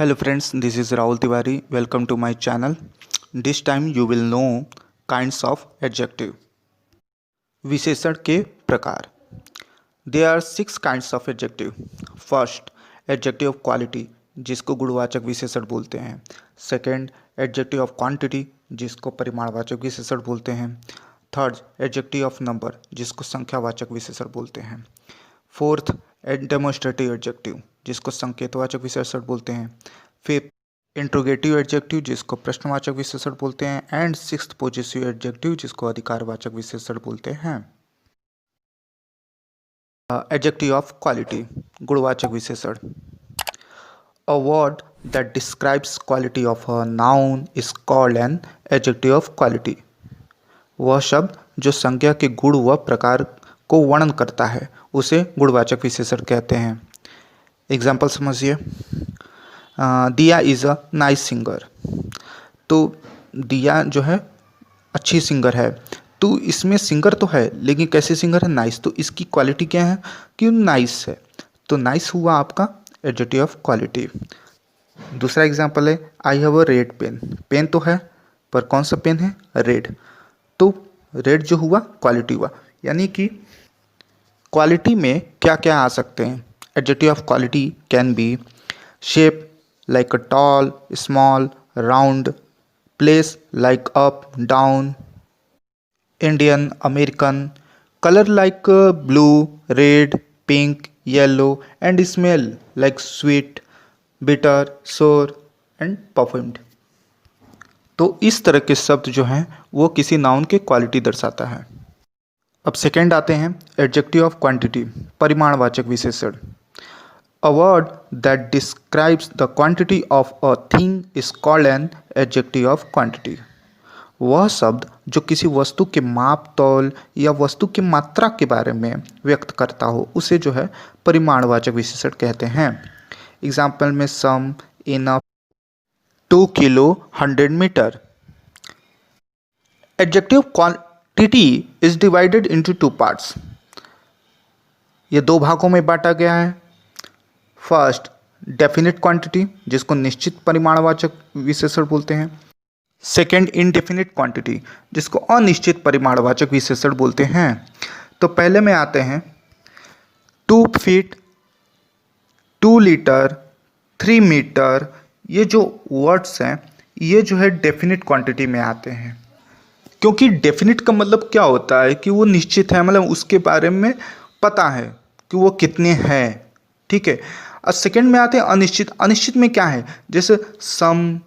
Hello friends, this is Rahul Tiwari. Welcome to my channel. This time you will know kinds of adjective. विशेषण के प्रकार. There are 6 kinds of adjective. First, adjective of quality जिसको गुणवाचक विशेषण बोलते हैं. Second, adjective of quantity जिसको परिमाणवाचक विशेषण बोलते हैं. Third, adjective of number जिसको संख्यावाचक विशेषण बोलते हैं. Fourth, डेमोन्स्ट्रेटिव एडजेक्टिव जिसको संकेतवाचक विशेषण बोलते हैं. फिफ्थ, इंट्रोगेटिव एडजेक्टिव जिसको प्रश्नवाचक विशेषण बोलते हैं. एंड सिक्स्थ, पॉजेसिव एडजेक्टिव जिसको अधिकारवाचक विशेषण बोलते हैं. एडजेक्टिव ऑफ क्वालिटी गुणवाचक विशेषण. A word that describes quality of a noun is called an adjective of quality. वह शब्द जो संज्ञा के गुण व प्रकार को वर्णन करता है उसे गुणवाचक विशेषण कहते हैं. एग्जाम्पल समझिए. दिया इज़ अ नाइस सिंगर. तो दिया जो है अच्छी सिंगर है. तो इसमें सिंगर तो है लेकिन कैसे सिंगर है? नाइस. तो इसकी क्वालिटी क्या है? कि नाइस है. तो नाइस हुआ आपका एडजेक्टिव ऑफ क्वालिटी. दूसरा एग्जाम्पल है I have a red pen. Pen तो है पर कौन सा पेन है? रेड. तो रेड जो हुआ क्वालिटी हुआ. यानी कि क्वालिटी में क्या क्या आ सकते हैं? Adjective of quality can be shape like a tall, small, round, place like up, down, Indian, American, colour like blue, red, pink, yellow and smell like sweet, bitter, सोर एंड परफ्यूम्ड. तो इस तरह के शब्द जो हैं वो किसी नाउन के क्वालिटी दर्शाता है. अब सेकेंड आते हैं एडजेक्टिव ऑफ क्वांटिटी परिमाणवाचक विशेषण. A word that describes the quantity of a thing is called an adjective of quantity. वह शब्द जो किसी वस्तु के माप तौल या वस्तु की मात्रा के बारे में व्यक्त करता हो उसे जो है परिमाणवाचक विशेषण कहते हैं. एग्जाम्पल में some, enough, 2 kilo, 100 metre. Adjective quantity is divided into 2 parts. ये 2 भागों में बांटा गया है. फर्स्ट, डेफिनिट क्वांटिटी जिसको निश्चित परिमाणवाचक विशेषण बोलते हैं. सेकेंड, इनडेफिनिट क्वांटिटी जिसको अनिश्चित परिमाणवाचक विशेषण बोलते हैं. तो पहले में आते हैं 2 फीट, 2 लीटर, 3 मीटर. ये जो वर्ड्स हैं ये जो है डेफिनिट क्वांटिटी में आते हैं. क्योंकि डेफिनिट का मतलब क्या होता है कि वो निश्चित है, मतलब उसके बारे में पता है कि वो कितने हैं. ठीक है. और सेकेंड में आते हैं अनिश्चित. अनिश्चित में क्या है? जैसे सम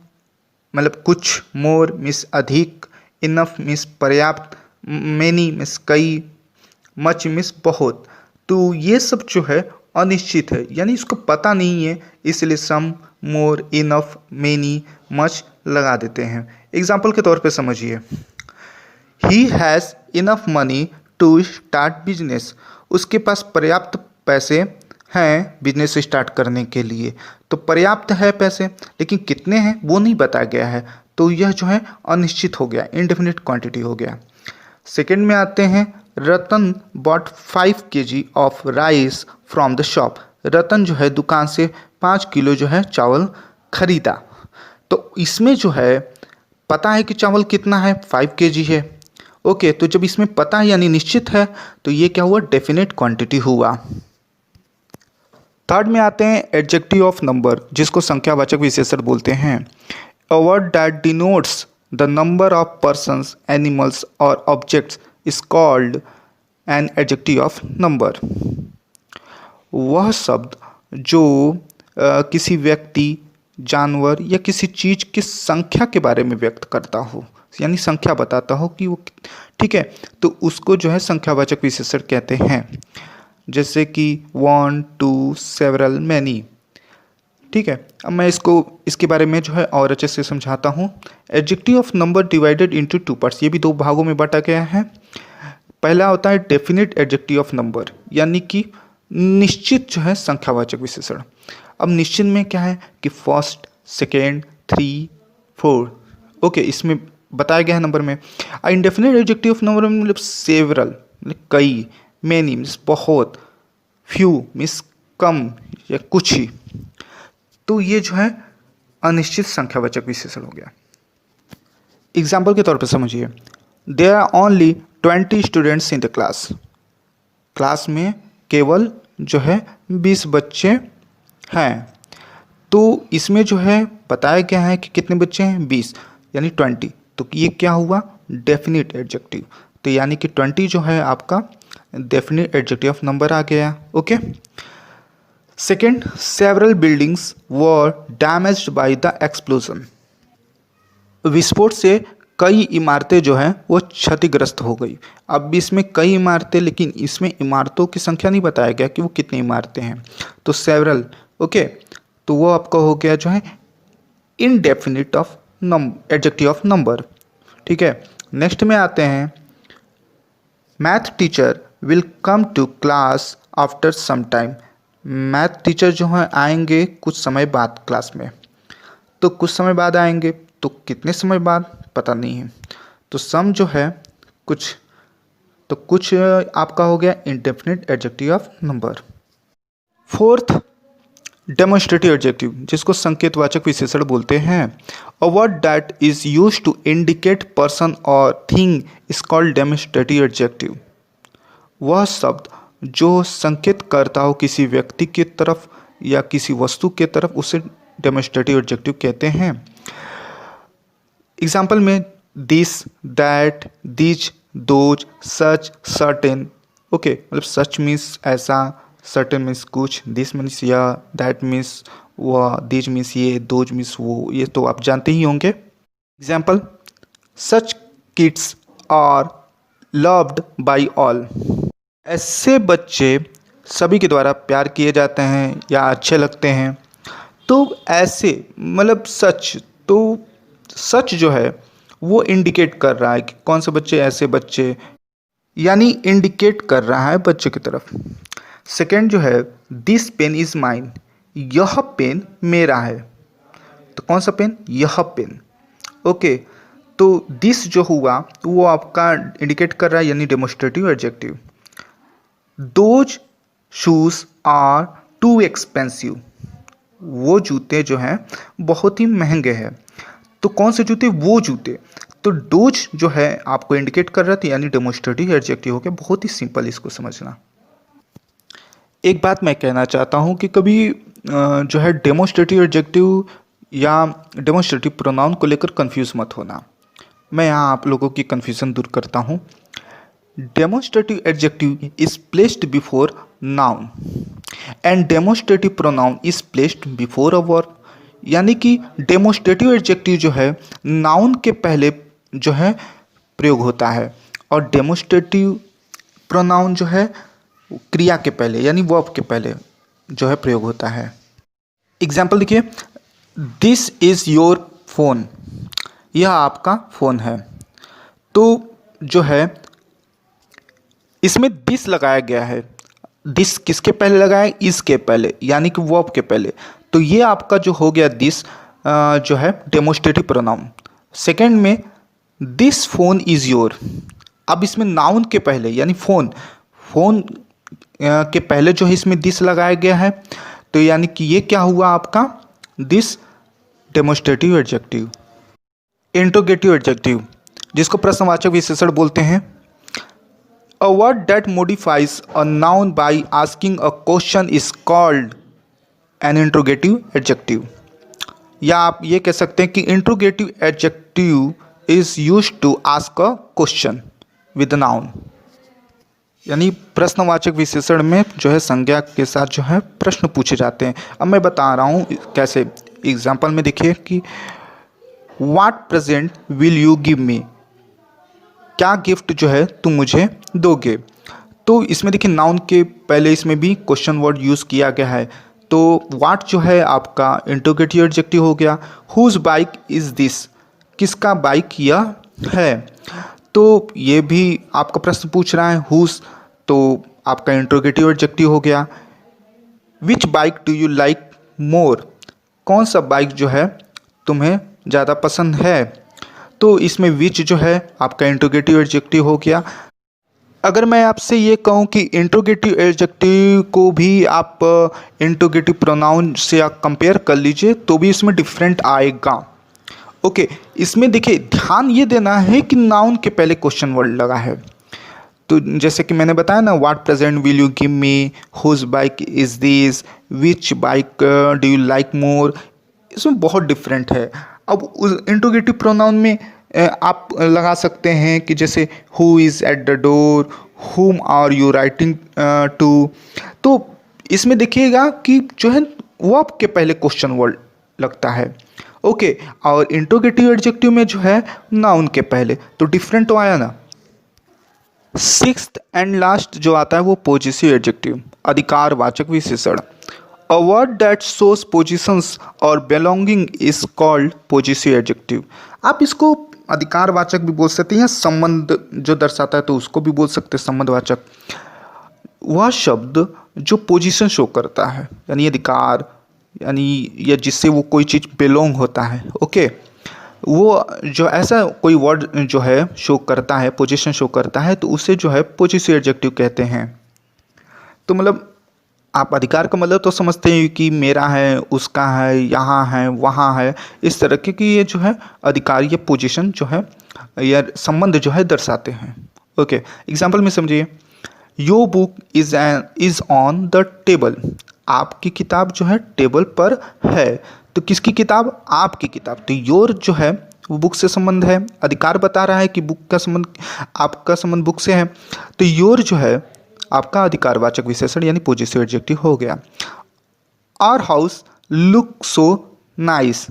मतलब कुछ, मोर मीन्स अधिक, इनफ मीन्स पर्याप्त, मेनी मीन्स कई, मच मीन्स बहुत. तो ये सब जो है अनिश्चित है यानी इसको पता नहीं है, इसलिए some, more, enough, many, much लगा देते हैं. एग्जाम्पल के तौर पे समझिए. He has enough money to start business. उसके पास पर्याप्त पैसे हैं बिजनेस स्टार्ट करने के लिए. तो पर्याप्त है पैसे लेकिन कितने हैं वो नहीं बताया गया है. तो यह जो है अनिश्चित हो गया, इनडेफिनिट क्वांटिटी हो गया. सेकंड में आते हैं Ratan bought 5 kg of rice from the shop. Ratan जो है दुकान से 5 किलो जो है चावल खरीदा. तो इसमें जो है पता है कि चावल कितना है, 5 kg है. ओके. तो जब इसमें पता है यानी निश्चित है तो ये क्या हुआ? डेफिनेट क्वांटिटी हुआ. थर्ड में आते हैं एडजेक्टिव ऑफ नंबर जिसको संख्यावाचक विशेषण बोलते हैं. A word that denotes the number of persons, animals और objects is called an adjective of number. वह शब्द जो किसी व्यक्ति, जानवर या किसी चीज़ की संख्या के बारे में व्यक्त करता हो यानी संख्या बताता हो कि वो ठीक है तो उसको जो है संख्यावाचक विशेषण कहते हैं. जैसे कि 1, 2, सेवरल, मैनी. ठीक है. अब मैं इसके बारे में जो है और अच्छे से समझाता हूँ. Adjective of number divided into 2 parts. ये भी 2 भागों में बांटा गया है. पहला होता है डेफिनिट एडजेक्टिव ऑफ नंबर यानी कि निश्चित जो है संख्यावाचक विशेषण. अब निश्चित में क्या है कि फर्स्ट, सेकेंड, 3, 4. ओके. इसमें बताया गया है नंबर में. इनडेफिनिट एडजेक्टिव ऑफ नंबर में मतलब सेवरल मतलब कई, मैनी मीन्स बहुत, फ्यू मीन्स कम या कुछ ही. तो ये जो है अनिश्चित संख्यावाचक विशेषण हो गया। एग्जाम्पल के तौर पर समझिए, there are only 20 students in the class. Class में केवल जो है 20 बच्चे हैं। तो इसमें जो है बताया गया है कि कितने बच्चे हैं, 20 यानी 20। तो ये क्या हुआ, डेफिनिट एडजेक्टिव। तो यानी कि 20 जो है आपका डेफिनिट एडजेक्टिव ऑफ नंबर आ गया। Okay. Second, several buildings were damaged by the explosion. विस्फोट से कई इमारतें जो हैं वो क्षतिग्रस्त हो गई। अब इसमें कई इमारतें, लेकिन इसमें इमारतों की संख्या नहीं बताया गया कि वो कितनी इमारतें हैं। तो सेवरल, ओके, तो वो आपका हो गया जो है indefinite of adjective of number. ठीक है। नेक्स्ट में आते हैं, math teacher will come to class after some time. Math teacher जो हैं आएंगे कुछ समय बाद क्लास में। तो कुछ समय बाद आएंगे, तो कितने समय बाद पता नहीं है। तो सम जो है कुछ, तो कुछ आपका हो गया indefinite adjective of number. Fourth, demonstrative adjective, जिसको संकेतवाचक विशेषण बोलते हैं। A word that is used to indicate person और thing is called demonstrative adjective. वह शब्द जो संकेत करता हो किसी व्यक्ति की तरफ या किसी वस्तु की तरफ, उसे डेमोन्स्ट्रेटिव एडजेक्टिव कहते हैं। एग्जाम्पल में this, that, these, those, such, certain. Okay, मतलब सच मीन्स ऐसा, सर्टेन मीन्स कुछ, दिस मीन्स यह, दैट मीन्स वह, दिज मीन्स ये, दोज मीन्स वो। ये तो आप जानते ही होंगे। Example, such kids are loved by all. ऐसे बच्चे सभी के द्वारा प्यार किए जाते हैं या अच्छे लगते हैं। तो ऐसे मतलब सच, तो सच जो है वो इंडिकेट कर रहा है कि कौन से बच्चे, ऐसे बच्चे, यानी इंडिकेट कर रहा है बच्चे की तरफ। सेकेंड जो है, दिस पेन इज माइन। यह पेन मेरा है। तो कौन सा पेन, यह पेन। ओके, तो दिस जो हुआ वो आपका इंडिकेट कर रहा है, यानी demonstrative adjective. Those shoes are too expensive. वो जूते जो हैं बहुत ही महंगे हैं। तो कौन से जूते, वो जूते। तो डोज जो है आपको इंडिकेट कर रहा था, यानी डेमोन्स्ट्रेटिव एडजेक्टिव हो गया। बहुत ही सिंपल इसको समझना। एक बात मैं कहना चाहता हूँ कि कभी जो है डेमोन्स्ट्रेटिव एडजेक्टिव या डेमोन्स्ट्रेटिव प्रोनाउन को लेकर कंफ्यूज मत होना। मैं यहाँ आप लोगों की कन्फ्यूज़न दूर करता हूँ। Demonstrative adjective is placed before noun and demonstrative pronoun is placed before a verb. यानी कि डेमोन्स्ट्रेटिव एडजेक्टिव जो है नाउन के पहले जो है प्रयोग होता है, और डेमोन्स्ट्रेटिव प्रोनाउन जो है क्रिया के पहले यानी वर्ब के पहले जो है प्रयोग होता है। एग्जाम्पल देखिए, दिस इज़ योर फोन। यह आपका फ़ोन है। तो जो है इसमें दिस लगाया गया है। दिस किसके पहले लगाया है, इसके पहले, यानी कि वर्ब के पहले। तो ये आपका जो हो गया दिस जो है डेमोन्स्ट्रेटिव प्रोनाउन। सेकंड में दिस फोन इज़ योर। अब इसमें नाउन के पहले यानी फोन के पहले जो है इसमें दिस लगाया गया है। तो यानी कि ये क्या हुआ आपका this demonstrative adjective. Interrogative adjective, जिसको प्रश्नवाचक विशेषण बोलते हैं। A word that modifies a noun by asking a question is called an interrogative adjective. या आप ये कह सकते हैं कि interrogative adjective is used to ask a question with a noun. यानी प्रश्नवाचक विशेषण में जो है संज्ञा के साथ जो है प्रश्न पूछे जाते हैं। अब मैं बता रहा हूँ कैसे। एग्जाम्पल में देखिए कि What present will you give me? क्या गिफ्ट जो है तुम मुझे दोगे। तो इसमें देखिए नाउन के पहले इसमें भी क्वेश्चन वर्ड यूज़ किया गया है। तो व्हाट जो है आपका इंट्रोगेटिव एडजेक्टिव हो गया। हुज बाइक इज़ दिस, किसका बाइक यह है। तो ये भी आपका प्रश्न पूछ रहा है हुज, तो आपका इंट्रोगेटिव एडजेक्टिव हो गया। Which bike do you like more, कौन सा बाइक जो है तुम्हें ज़्यादा पसंद है। तो इसमें विच जो है आपका इंट्रोगेटिव एडजेक्टिव हो गया। अगर मैं आपसे ये कहूँ कि इंट्रोगेटिव एडजेक्टिव को भी आप इंट्रोगेटिव प्रोनाउन से आप कंपेयर कर लीजिए तो भी इसमें डिफरेंट आएगा। ओके, इसमें देखिए ध्यान ये देना है कि नाउन के पहले क्वेश्चन वर्ड लगा है। तो जैसे कि मैंने बताया ना, what present will you give me, whose bike is this, which bike do you like more, इसमें बहुत डिफरेंट है। अब उस इंट्रोगेटिव प्रोनाउन में आप लगा सकते हैं कि जैसे who is at the door, whom are you writing to. तो इसमें देखिएगा कि जो है वो आपके पहले क्वेश्चन वर्ड लगता है। ओके, और इंट्रोगेटिव एडजेक्टिव में जो है नाउन के पहले, तो डिफरेंट तो आया ना। सिक्स्थ एंड लास्ट जो आता है वो पोजेसिव एडजेक्टिव, अधिकारवाचक विशेषण। A word that shows possessions और belonging is called possessive adjective. आप इसको अधिकारवाचक भी बोल सकते हैं या संबंध जो दर्शाता है तो उसको भी बोल सकते हैं संबंधवाचक। वह शब्द जो पोजीशन शो करता है, यानी अधिकार, यानी या जिससे वो कोई चीज़ बिलोंग होता है। ओके, वो जो ऐसा कोई वर्ड जो है शो करता है, पोजीशन शो करता है, तो उसे जो है पोजेसिव एडजेक्टिव कहते हैं। तो मतलब आप अधिकार का मतलब तो समझते हैं कि मेरा है, उसका है, यहाँ है, वहाँ है, इस तरह के कि ये जो है अधिकार या पोजीशन जो है या संबंध जो है दर्शाते हैं। ओके, एग्जाम्पल में समझिए, your book is on the table. आपकी किताब जो है टेबल पर है। तो किसकी किताब? आपकी किताब। तो योर जो है वो बुक से संबंध है, अधिकार बता रहा है कि बुक का संबंध, आपका संबंध बुक से है। तो योर जो है आपका अधिकारवाचक विशेषण यानी पोजेसिव एडजेक्टिव हो गया। Our house look so nice.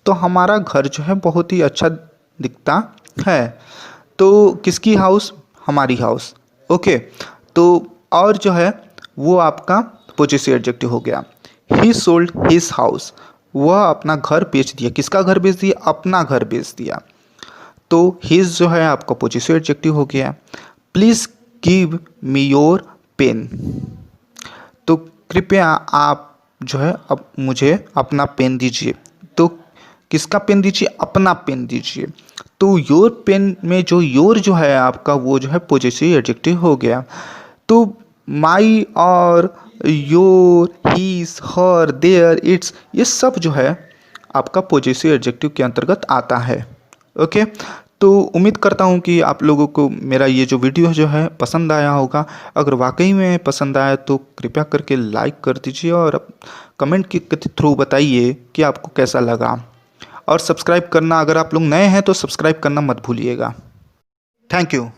तो हमारा घर जो है बहुत ही अच्छा दिखता है। तो किसकी हाउस? हमारी हाउस। ओके, तो और जो है वो आपका पोजेसिव एडजेक्टिव हो गया। ही सोल्ड हिज हाउस। वह अपना घर बेच दिया। किसका घर बेच दिया? अपना घर बेच दिया। तो हिज जो है आपका पोजेसिव एडजेक्टिव हो गया। Please give me your pen. तो कृपया आप जो है अब मुझे अपना पेन दीजिए। तो किसका पेन दीजिए? अपना पेन दीजिए। तो योर पेन में जो योर जो है आपका वो जो है पोजेसिव एडजेक्टिव हो गया। तो माई और your, his, her, their, its, ये सब जो है आपका पोजेसिव एडजेक्टिव के अंतर्गत आता है। ओके, तो उम्मीद करता हूँ कि आप लोगों को मेरा ये जो वीडियो जो है पसंद आया होगा। अगर वाकई में पसंद आया तो कृपया करके लाइक कर दीजिए और कमेंट के थ्रू बताइए कि आपको कैसा लगा। और सब्सक्राइब करना, अगर आप लोग नए हैं तो सब्सक्राइब करना मत भूलिएगा। Thank you.